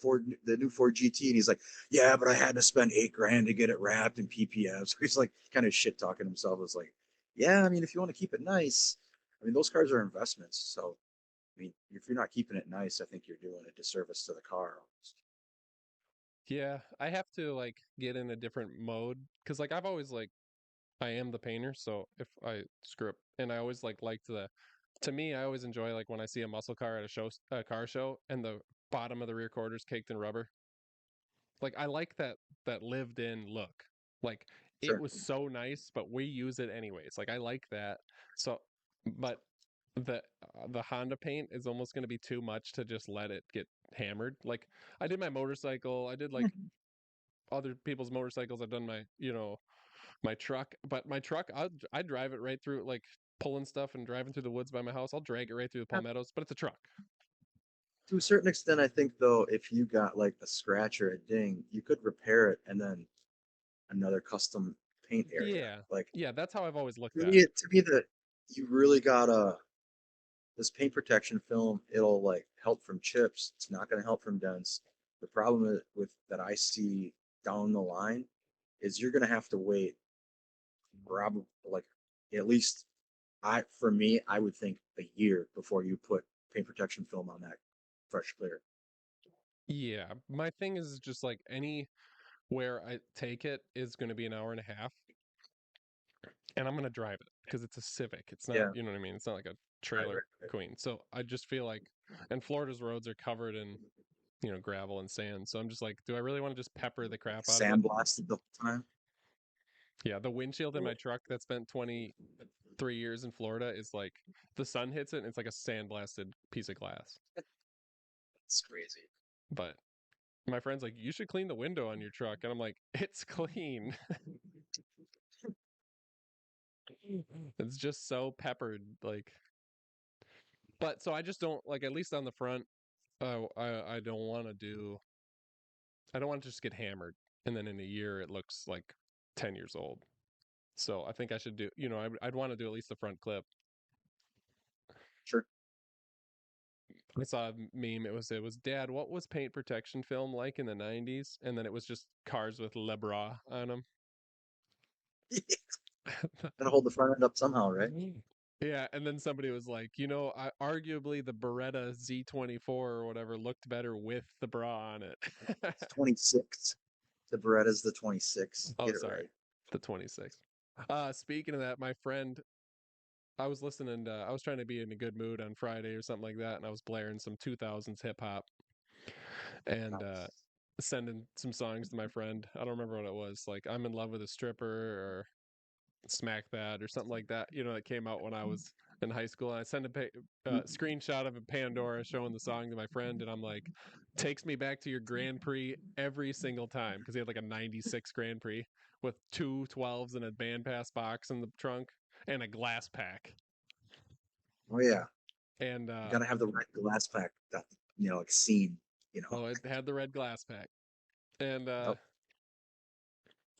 the new Ford GT, and he's like, yeah, but I had to spend $8,000 to get it wrapped in PPF. So he's like kind of shit talking himself. It's like, yeah, I mean, if you want to keep it nice, I mean, those cars are investments. So I mean, if you're not keeping it nice, I think you're doing a disservice to the car. yeah, I have to like get in a different mode because like I've always like I am the painter, so if I screw up, and I always like the to me, I always enjoy like when I see a muscle car at a car show, and the bottom of the rear quarter is caked in rubber. Like I like that lived in look. Like it Sure. was so nice, but we use it anyways. Like I like that. So, but the Honda paint is almost going to be too much to just let it get hammered. Like I did my motorcycle, I did like other people's motorcycles. I've done my my truck, but my truck I drive it right through like pulling stuff and driving through the woods by my house. I'll drag it right through the palmettos, but it's a truck. To a certain extent, I think though, if you got like a scratch or a ding, you could repair it and then another custom paint area. Yeah. Like Yeah, that's how I've always looked to at it. me, to me, that you really gotta this paint protection film. It'll like help from chips. It's not going to help from dents. The problem with that I see down the line is you're going to have to wait probably like at least for me, I would think a year before you put paint protection film on that fresh clear. Yeah, my thing is just like anywhere I take it is going to be an hour and a half, and I'm going to drive it because it's a Civic. It's not, Yeah, you know what I mean? It's not like a right, trailer right, queen. So I just feel like, and Florida's roads are covered in, gravel and sand. So I'm just like, do I really want to just pepper the crap out of it? sandblasted the whole time. Yeah, the windshield in my truck that spent 23 years in Florida is like the sun hits it and it's like a sandblasted piece of glass. It's crazy. But my friend's like, you should clean the window on your truck. And I'm like, it's clean. It's just so peppered. Like, but so I just don't like, at least on the front, I don't want to I don't want to just get hammered. And then in a year, it looks like 10 years old. So I think I should do, I'd want to do at least the front clip. Sure. I saw a meme. It was Dad, what was paint protection film like in the 90s? And then it was just cars with Le Bras on them. Gotta hold the front end up somehow, right? Yeah, and then somebody was like, arguably the Beretta Z24 or whatever looked better with the bra on it. It's 26. The Beretta's the 26. Oh, Get it sorry, right. the 26. Speaking of that, my friend, I was listening to, I was trying to be in a good mood on Friday or something like that, and I was blaring some 2000s hip hop and Nice. sending some songs to my friend. I don't remember what it was, like I'm in love with a stripper or Smack That or something like that, that came out when I was in high school. And I sent screenshot of a Pandora showing the song to my friend, and I'm like, takes me back to your Grand Prix every single time because he had like a 96 Grand Prix with two 12s and a band pass box in the trunk and a glass pack. Oh yeah. And You gotta have the right glass pack that like scene, you know. oh, it had the red glass pack. And Yep.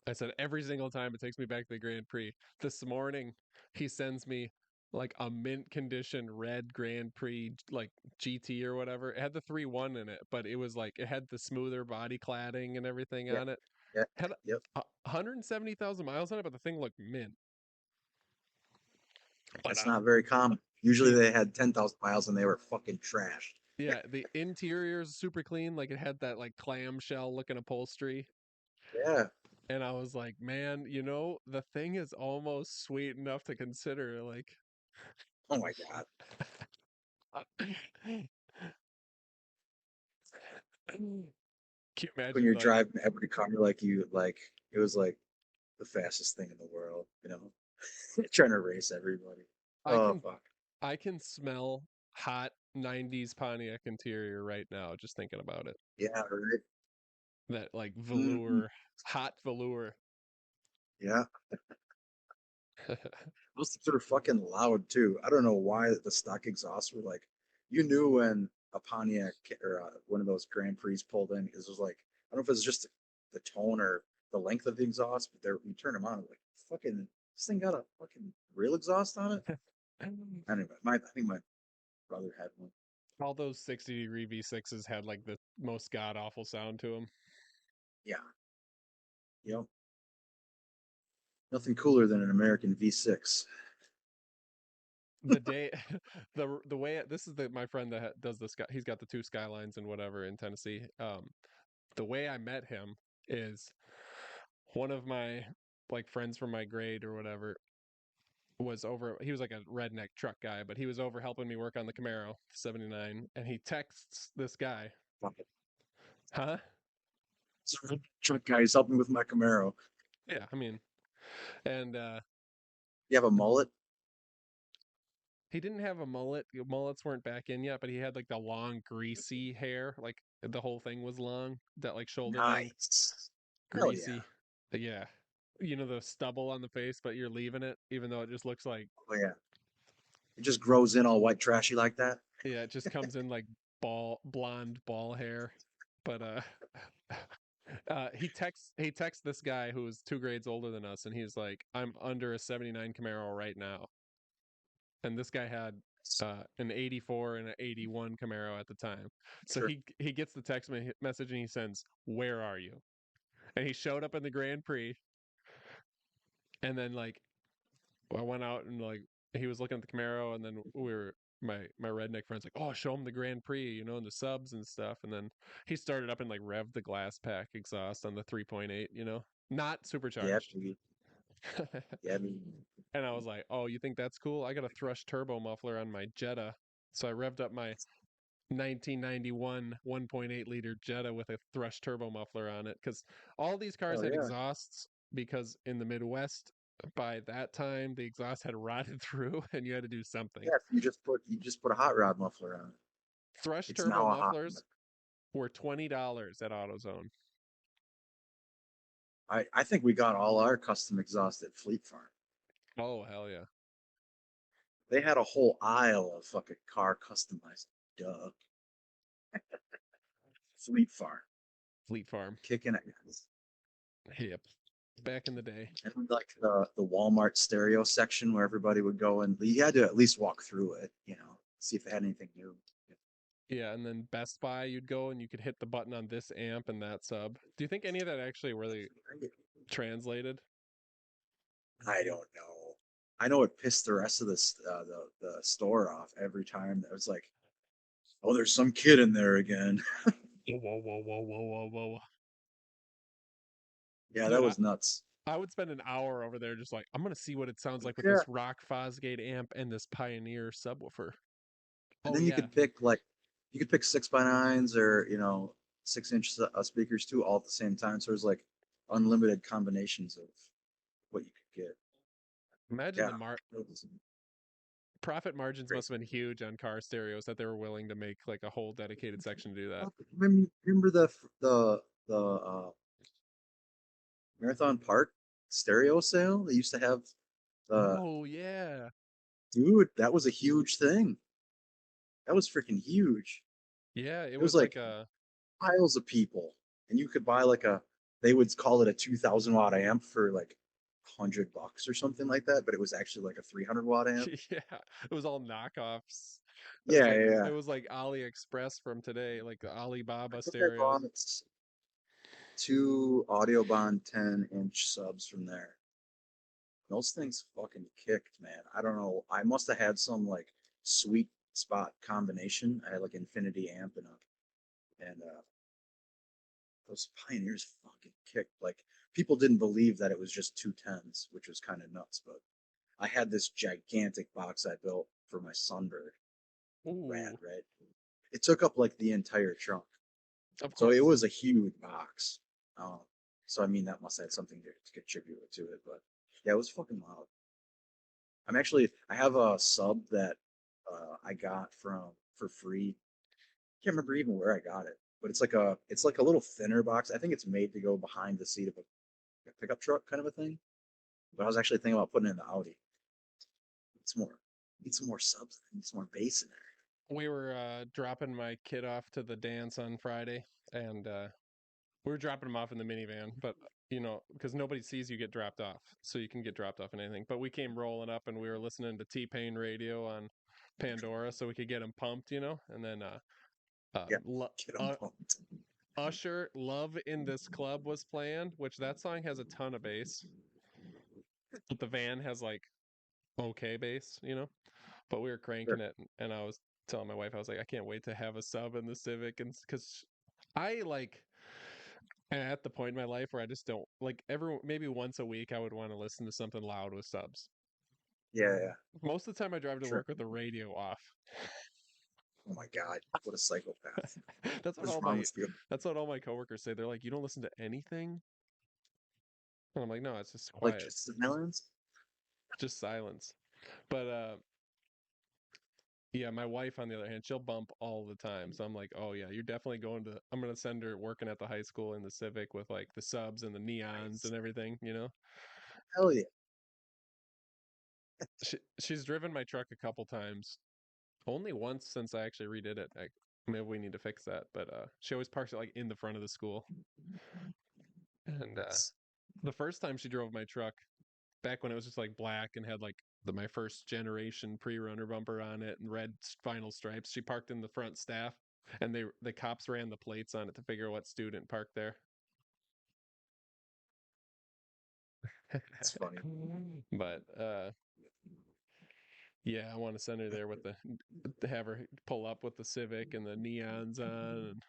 I said every single time it takes me back to the Grand Prix. This morning, he sends me like a mint condition red Grand Prix like GT or whatever. It had the 3.1 in it, but it was like it had the smoother body cladding and everything Yeah. on it. Yeah. Had Yep. 170,000 miles on it, but the thing looked mint. But That's not very common. Usually the they had 10,000 miles and they were fucking trashed. yeah, the interior is super clean. Like it had that like clamshell looking upholstery. Yeah. And I was like, man, the thing is almost sweet enough to consider. Like, Oh my God. can you When imagine you're like driving every car like it was like the fastest thing in the world, trying to race everybody. I Oh can fuck. I can smell hot 90s Pontiac interior right now just thinking about it. Yeah, right. That like Hmm. velour, hot velour. Yeah. Those things are fucking loud too. I don't know why the stock exhausts were like. You knew when a Pontiac or one of those Grand Prix pulled in because it was like I don't know if it's just the tone or the length of the exhaust, but there you turn them on like fucking this thing got a fucking real exhaust on it. Anyway, I think my brother had one. All those 60-degree V6s had like the most god awful sound to them. Yeah, yep. Nothing cooler than an American V6. The day, the way this is my friend that does this guy. He's got the two Skylines and whatever in Tennessee. The way I met him is one of my like friends from my grade or whatever was over. He was like a redneck truck guy, but he was over helping me work on the Camaro 79, and he texts this guy, huh? Truck guys helping with my Camaro. Yeah, I mean, and You have a mullet? he didn't have a mullet. Mullets weren't back in yet, but he had like the long, greasy hair. Like the whole thing was long, that like shoulder length, Nice. Hell yeah. greasy. Yeah. You know, the stubble on the face, but you're leaving it, even though it just looks like, Oh yeah. It just grows in all white trashy like that. yeah, it just comes in like blonde ball hair. But he texts this guy who was 2 grades older than us, and he's like, I'm under a 79 Camaro right now. And this guy had an 84 and an 81 Camaro at the time. So Sure. he gets the text message and he sends, "Where are you?" And he showed up in the Grand Prix, and then like I went out and like he was looking at the Camaro, and then we were my redneck friends like, "Oh, show him the Grand Prix, you know, and the subs and stuff." And then he started up and like revved the glass pack exhaust on the 3.8, you know, not Yeah, supercharged. baby. Yeah, I mean, And I was like, "Oh, you think that's cool? I got a thrush turbo muffler on my Jetta." So I revved up my 1991 1.8 liter Jetta with a thrush turbo muffler on it because all these cars oh had yeah. exhausts because in the Midwest by that time the exhaust had rotted through and you had to do something. Yeah, you just put a hot rod muffler on it. Thrush It's turbo now a hot mufflers were $20 at AutoZone. I think we got all our custom exhaust at Fleet Farm. Oh hell yeah. They had a whole aisle of fucking car customized. Duh. Fleet Farm. Fleet Farm. Kicking it. Yep. Back in the day. And like the Walmart stereo section where everybody would go and you had to at least walk through it, see if they had anything new. Yeah, and then Best Buy you'd go and you could hit the button on this amp and that sub. Do you think any of that actually really translated? I don't know. I know it pissed the rest of the store off every time. It was like, oh, there's some kid in there again. Whoa, whoa, whoa, whoa, whoa, whoa, whoa. Yeah, that Dude, was nuts. I would spend an hour over there just like, I'm gonna see what it sounds like with Yeah, this Rock Fosgate amp and this Pioneer subwoofer. and Oh then you yeah. could pick you could pick 6x9s or 6-inch speakers too, all at the same time. So there's like unlimited combinations of what you could get. Imagine Yeah, the it was profit margins must crazy. have been huge on car stereos that they were willing to make like a whole dedicated section to do that. Remember the Marathon Park stereo sale? They used to have the Oh yeah. dude. That was a huge thing. That was freaking huge. Yeah, it It was was like like a piles of people, and you could buy like a. They would call it a 2,000 watt amp for like $100 or something like that, but it was actually like a 300 watt amp. yeah, it was all knockoffs. Yeah, yeah, It yeah. was like AliExpress from today, like the I Alibaba think I bought stereos. two Audiobond 10-inch subs from there. Those things fucking kicked, man. I don't know. I must have had some like sweet spot combination. I had like infinity amp and those Pioneers fucking kicked. Like people didn't believe that it was just 210s, which was kind of nuts. But I had this gigantic box I built for my Sunbird. Rad, Ooh, right? It took up like the entire trunk, of so it course. was a huge box. Um, so I mean that must have had something to contribute to it. But yeah, it was fucking loud. I have a sub that I got for free. Can't remember even where I got it, but it's like a little thinner box. I think it's made to go behind the seat of a pickup truck kind of a thing. But I was actually thinking about putting it in the Audi. It's more, need some more subs, need some more bass in there. We were dropping my kid off to the dance on Friday, and we were dropping him off in the minivan, but because nobody sees you get dropped off, so you can get dropped off in anything. But we came rolling up, and we were listening to T-Pain radio on Pandora, so we could get him pumped, and then Yeah, lo- get them pumped. Usher "Love in This Club" was playing, which that song has a ton of bass, but the van has like okay bass. But we were cranking Sure. it, and I was telling my wife, I was like, I can't wait to have a sub in the Civic, and because I like at the point in my life where I just don't like maybe once a week I would want to listen to something loud with subs. Yeah, yeah, Most of the time I drive to sure. work with the radio off. Oh my God, what a psychopath. that's what What is all wrong my with you? that's what all my coworkers say. They're like, you don't listen to anything? And I'm like, no, it's just Like quiet, just the melons? just silence. But yeah, my wife on the other hand, she'll bump all the time. So I'm like, oh yeah, you're definitely going to I'm gonna send her working at the high school in the Civic with like the subs and the neons Nice. and everything. Hell yeah. She's driven my truck a couple times. Only once since I actually redid it. Maybe we need to fix that. But she always parks it like in the front of the school. And Nice. the first time she drove my truck, back when it was just like black and had like my first generation pre-runner bumper on it and red vinyl stripes, she parked in the front staff, and the cops ran the plates on it to figure out what student parked there. It's funny. But yeah, I want to send her there with to have her pull up with the Civic and the neons on.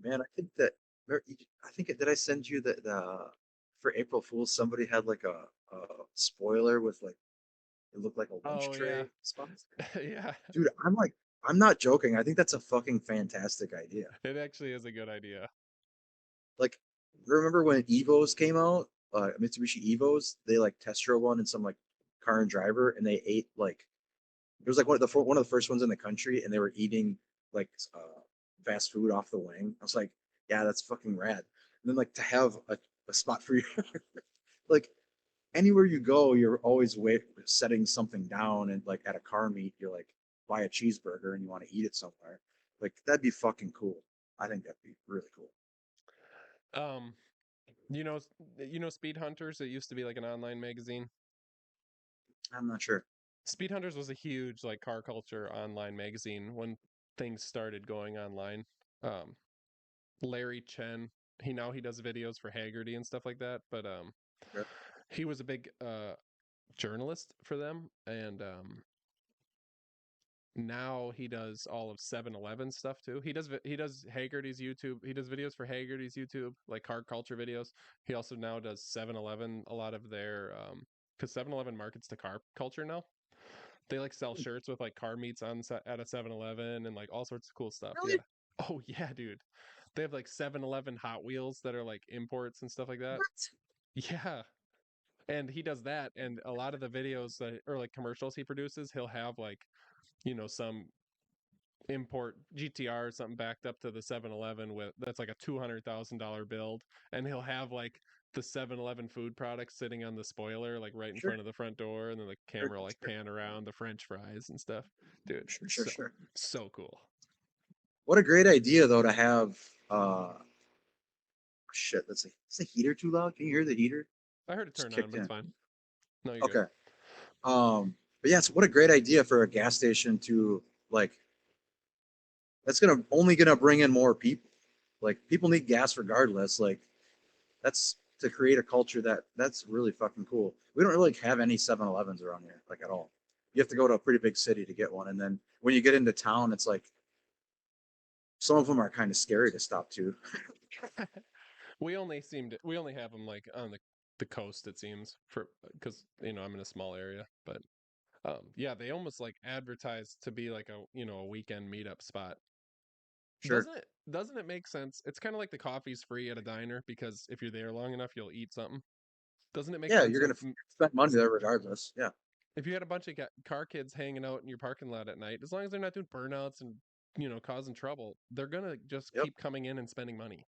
Man, I think that I think did I send you the for April Fool's somebody had like a spoiler with like it looked like a lunch Oh yeah, tray spot. yeah. Dude, I'm not joking. I think that's a fucking fantastic idea. It actually is a good idea. Like, remember when Evos came out? Mitsubishi Evos, they like test drove one in some like car and driver, and they ate like it was like one of the first ones in the country, and they were eating like fast food off the wing. I was like, yeah, that's fucking rad. And then like to have a spot for you, like anywhere you go, you're always setting something down, and like at a car meet, you're like buy a cheeseburger and you want to eat it somewhere. Like that'd be fucking cool. I think that'd be really cool. Um, you know, Speed Hunters. It used to be like an online magazine. I'm not sure. Speed Hunters was a huge like car culture online magazine when things started going online. Um, Larry Chen, he does videos for Haggerty and stuff like that, but Okay. he was a big journalist for them, and now he does all of 7-Eleven stuff too. He does Haggerty's YouTube. He does videos for Haggerty's YouTube, like car culture videos. He also now does 7-Eleven, a lot of their because 7-Eleven markets to car culture now. They like sell shirts with like car meets at a 7-Eleven and like all sorts of cool stuff. Yeah. Really? Oh yeah, dude. They have like 7-Eleven Hot Wheels that are like imports and stuff like that. What? Yeah. And he does that, and a lot of the videos that or like commercials he produces, he'll have like some import GTR or something backed up to the 7-Eleven with that's like a $200,000 build, and he'll have like the 7-Eleven food products sitting on the spoiler like right in Sure, front of the front door, and then the sure, camera like sure, pan around the French fries and stuff. Dude, sure, sure, so sure. so cool. What a great idea though to have shit, is the heater too loud? Can you hear the heater? I heard it Just turn on, kicked but it's in. fine. No, you're good. Okay. But yes, what a great idea for a gas station to like that's gonna bring in more people. Like people need gas regardless. Like that's to create a culture that's really fucking cool. We don't really have any 7-Elevens around here, like at all. You have to go to a pretty big city to get one. And then when you get into town, it's like some of them are kind of scary to stop to. We only have them like on the coast, it seems, for because I'm in a small area, but yeah, they almost like advertise to be like a weekend meetup spot. Sure. Doesn't it make sense? It's kind of like the coffee's free at a diner because if you're there long enough, you'll eat something. Doesn't it make Yeah, sense you're that gonna spend money there regardless. Yeah, if you had a bunch of car kids hanging out in your parking lot at night, as long as they're not doing burnouts and causing trouble, they're gonna just yep, keep coming in and spending money.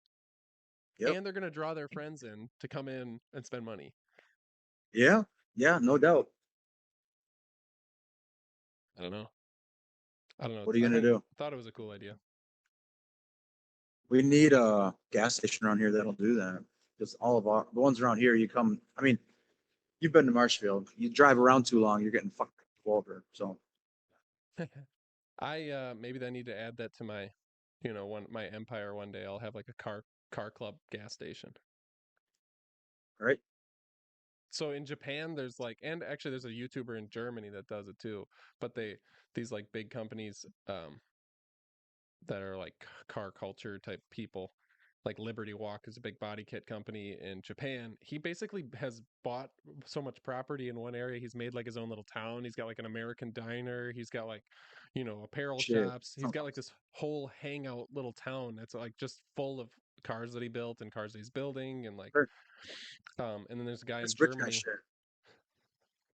Yep. and they're going to draw their friends in to come in and spend money. Yeah. Yeah. No doubt. I don't know. I don't know. What are you gonna do? Thought it was a cool idea. We need a gas station around here that'll do that. Because all of the ones around here, you come. I mean, you've been to Marshfield. You drive around too long, you're getting fucked over. So, I maybe I need to add that to my, my empire one day. I'll have like a car club gas station. right? So in Japan, there's like, and actually there's a YouTuber in Germany that does it too. But these like big companies, that are like car culture type people. Like Liberty Walk is a big body kit company in Japan. He basically has bought so much property in one area. He's made like his own little town. He's got like an American diner. He's got like, apparel Shit. shops. He's got like this whole hangout little town that's like just full of cars that he built and cars that he's building and like Sure. and then there's a guy in That's rich guy Germany. shit.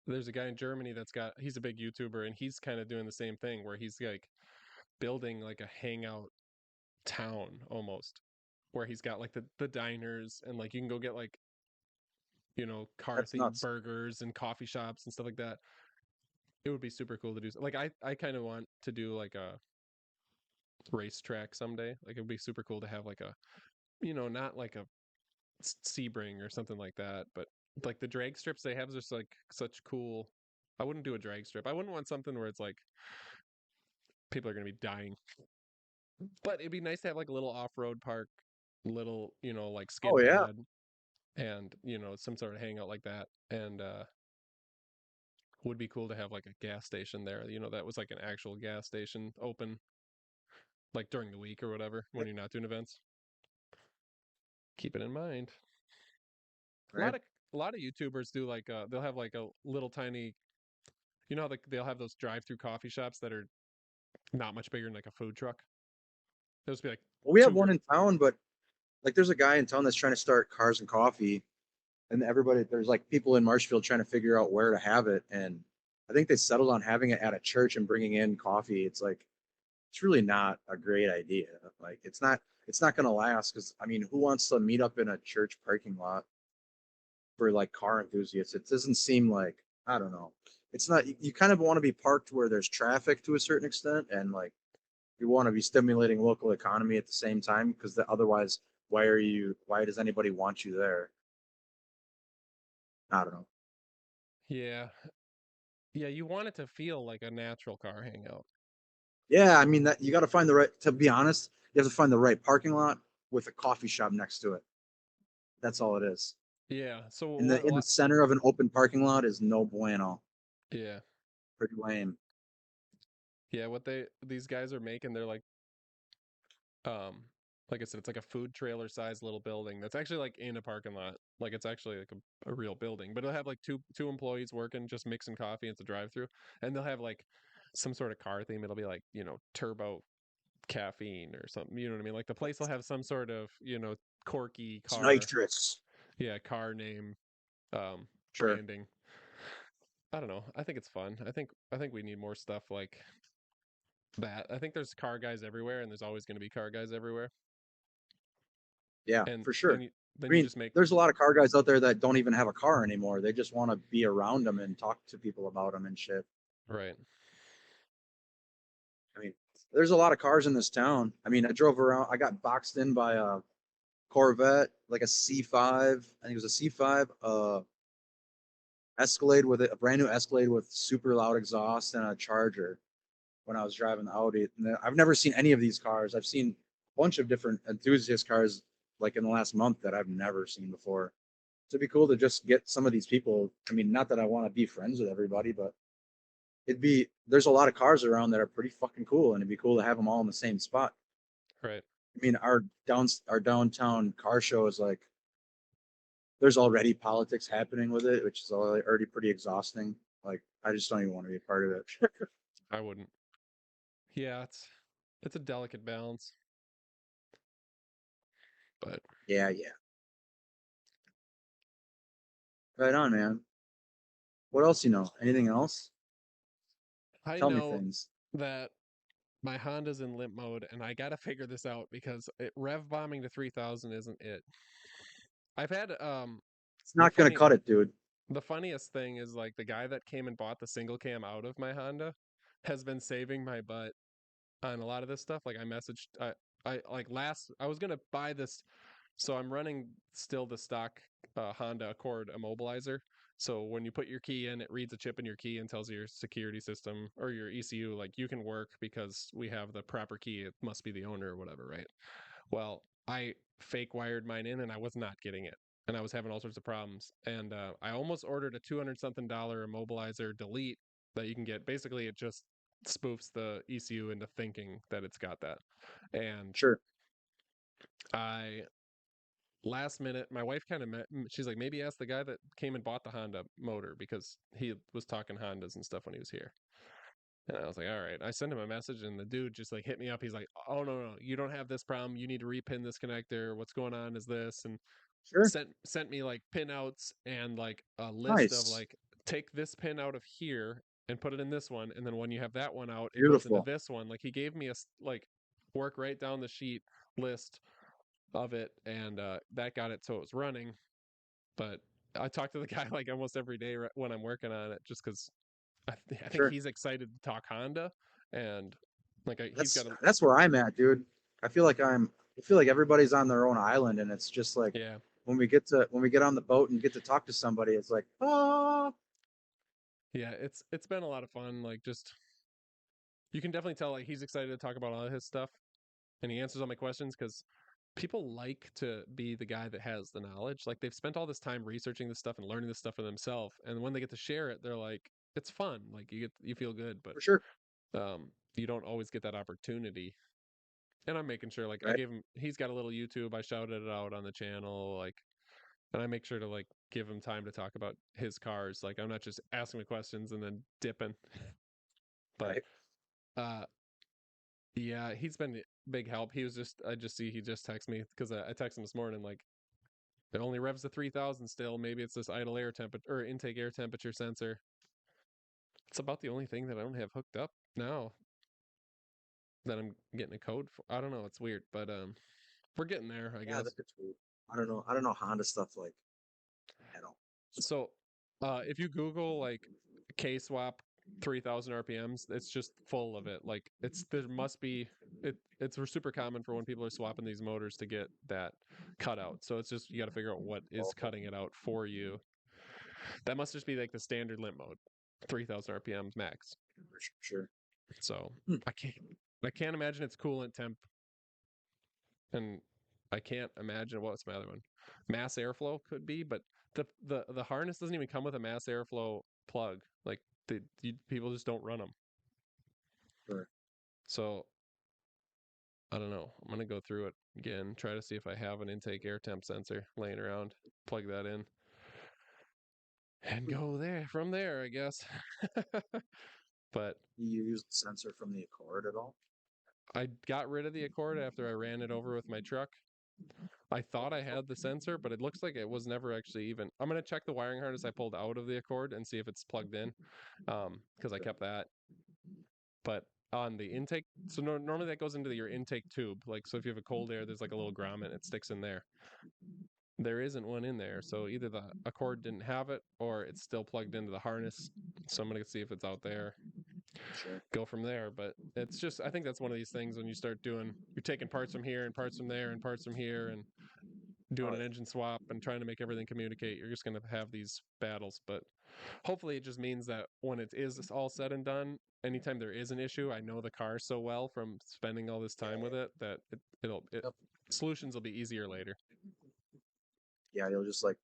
There's a guy in Germany he's a big YouTuber and he's kind of doing the same thing where he's like building like a hangout town almost where he's got like the diners and like you can go get like car That's themed nuts. burgers and coffee shops and stuff like that. It would be super cool to do. Like I kind of want to do like a racetrack someday. Like it would be super cool to have like a not like a Sebring or something like that, but like the drag strips they have is just like such cool. I wouldn't do a drag strip. I wouldn't want something where it's like people are going to be dying. But it'd be nice to have like a little off-road park, little, like Oh skid yeah. pad and, some sort of hangout like that. And would be cool to have like a gas station there, that was like an actual gas station open like during the week or whatever when you're not doing events. Keep it in mind. A Right. lot of a lot of YouTubers do like they'll have like a little tiny, how like they'll have those drive-through coffee shops that are not much bigger than like a food truck. They'll just be like Well, we have two one in town, but like, there's a guy in town that's trying to start cars and coffee, and there's like people in Marshfield trying to figure out where to have it, and I think they settled on having it at a church and bringing in coffee. It's like it's really not a great idea. Like, it's not going to last because I mean, who wants to meet up in a church parking lot for like car enthusiasts? It doesn't seem like, I don't know. It's not, you kind of want to be parked where there's traffic to a certain extent, and like you want to be stimulating local economy at the same time because otherwise, why does anybody want you there? I don't know. Yeah. Yeah, you want it to feel like a natural car hangout. Yeah, I mean, that you got to find the right. To be honest, you have to find the right parking lot with a coffee shop next to it. That's all it is. Yeah. So In the what a in the lot center of an open parking lot is no bueno. yeah. Pretty lame. Yeah, what these guys are making, they're um like I said, it's like a food trailer sized little building that's actually like in a parking lot. Like it's actually like a real building. But it'll have like two employees working, just mixing coffee. It's a drive through. And they'll have like some sort of car theme. It'll be like, turbo caffeine or something. You know what I mean? Like the place will have some sort of, quirky It's car, nitrous. yeah, car name, Sure. branding. I don't know. I think it's fun. I think we need more stuff like that. I think there's car guys everywhere and there's always going to be car guys everywhere. Yeah, And for then sure. you then I you mean, just make there's a lot of car guys out there that don't even have a car anymore. They just want to be around them and talk to people about them and shit. right. I mean, there's a lot of cars in this town. I mean, I drove around. I got boxed in by a Corvette, like a C5. I think it was a C5. Escalade with a brand new Escalade with super loud exhaust and a Charger when I was driving the Audi. And I've never seen any of these cars. I've seen a bunch of different enthusiast cars like in the last month that I've never seen before. So it'd be cool to just get some of these people. I mean, not that I want to be friends with everybody, but there's a lot of cars around that are pretty fucking cool, and it'd be cool to have them all in the same spot. Right. I mean, our downtown car show is like there's already politics happening with it, which is already pretty exhausting. Like, I just don't even want to be a part of it. I wouldn't. Yeah, it's a delicate balance, but Yeah, yeah. Right on, man. What else you know? Anything else? I Tell me know things. that my Honda's in limp mode, and I gotta figure this out because rev bombing to 3,000 isn't it. I've had It's the not gonna cut it, dude. the funniest thing is like the guy that came and bought the single cam out of my Honda has been saving my butt on a lot of this stuff. Like I like I was gonna buy this, so I'm running still the stock Honda Accord immobilizer. So when you put your key in, it reads a chip in your key and tells your security system or your ECU like you can work because we have the proper key. It must be the owner or whatever, right? Well, I fake wired mine in and I was not getting it. And I was having all sorts of problems. And I almost ordered a 200 something dollar immobilizer delete that you can get. Basically, it just spoofs the ECU into thinking that it's got that. And Sure. I last minute, my wife kind of she's like, maybe ask the guy that came and bought the Honda motor because he was talking Hondas and stuff when he was here. And I was like, all right. I sent him a message and the dude just like hit me up. He's like, oh, no, you don't have this problem. You need to repin this connector. What's going on is this. And Sure. sent me like pin outs and like a list of Nice. like, take this pin out of here and put it in this one. And then when you have that one out, it goes into Beautiful. this one. Like he gave me a like work right down the sheet list of it. And that got it so it was running. But I talk to the guy like almost every day when I'm working on it just because I think Sure. he's excited to talk Honda, and like he's That's got a that's where I'm at, dude. I feel like everybody's on their own island, and it's just like yeah when we get on the boat and get to talk to somebody, it's like, oh, yeah it's been a lot of fun. Like just you can definitely tell like he's excited to talk about all of his stuff, and he answers all my questions because people like to be the guy that has the knowledge. Like they've spent all this time researching this stuff and learning this stuff for themselves, and when they get to share it, they're like, it's fun. Like you feel good, but for sure, you don't always get that opportunity. And I'm making sure like I right? gave him he's got a little YouTube. I shouted it out on the channel like and I make sure to like give him time to talk about his cars. Like I'm not just asking the questions and then dipping. But Right. uh yeah, he's been big help. He was just I just see he just texted me because I texted him this morning like it only revs to 3,000 still. Maybe it's this idle air temperature or intake air temperature sensor. It's about the only thing that I don't have hooked up now that I'm getting a code for. I don't know. It's weird, but we're getting there, I Yeah, guess. that's weird. I don't know. I don't know Honda stuff like at all. So, So, if you Google like K swap 3,000 RPMs, it's just full of it. Like there must be it's super common for when people are swapping these motors to get that cutout. So it's just you got to figure out what is oh, cutting it out for you. That must just be like the standard limp mode, 3,000 RPMs max. for sure. So Hmm. I can't I can't imagine it's coolant temp, and I can't imagine what's my other one. Mass airflow could be, but the harness doesn't even come with a mass airflow plug. Like people just don't run them. Sure. So I don't know. I'm gonna go through it again, try to see if I have an intake air temp sensor laying around, plug that in, and go there from there, I guess. But You use the sensor from the Accord at all? I got rid of the Accord after I ran it over with my truck. I thought I had the sensor, but it looks like it was never actually even. I'm gonna check the wiring harness I pulled out of the Accord and see if it's plugged in, because I Sure. kept that. But on the intake, so normally that goes into your intake tube. Like so, if you have a cold air, there's like a little grommet, it sticks in there. There isn't one in there, so either the Accord didn't have it or it's still plugged into the harness. So I'm gonna see if it's out there. Sure. Go from there. But it's just, I think that's one of these things when you start doing, you're taking parts from here and parts from there and parts from here and doing Oh an yeah. engine swap and trying to make everything communicate, you're just going to have these battles. But hopefully, it just means that when it is all said and done, anytime there is an issue, I know the car so well from spending all this Yeah. time with it that Yep. solutions will be easier later. Yeah. You'll just like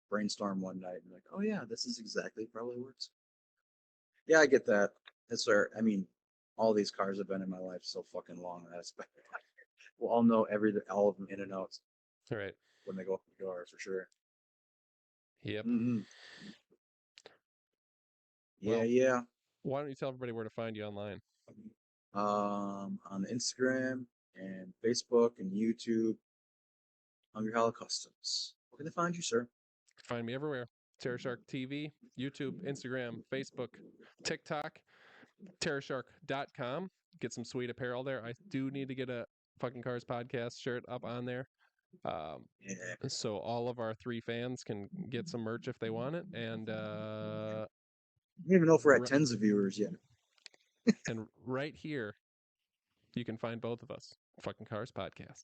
brainstorm one night and like, oh yeah, this is exactly probably works. Yeah, I get that. That's where I mean, all these cars have been in my life so fucking long that it's we'll all know all of them in and outs All right. when they go up the door for sure. Yep. Hmm. Yeah, Well, yeah. why don't you tell everybody where to find you online? On Instagram and Facebook and YouTube, Hungry Hollow Customs. Where can they find you, sir? Find me everywhere. Terror Shark TV, YouTube, Instagram, Facebook, TikTok. terrashark.com. Get some sweet apparel there. I do need to get a Fucking Cars podcast shirt up on there. Yeah. So all of our 3 fans can get some merch if they want it. And I don't even know if we're at tens of viewers yet. and right here, you can find both of us. Fucking Cars podcast.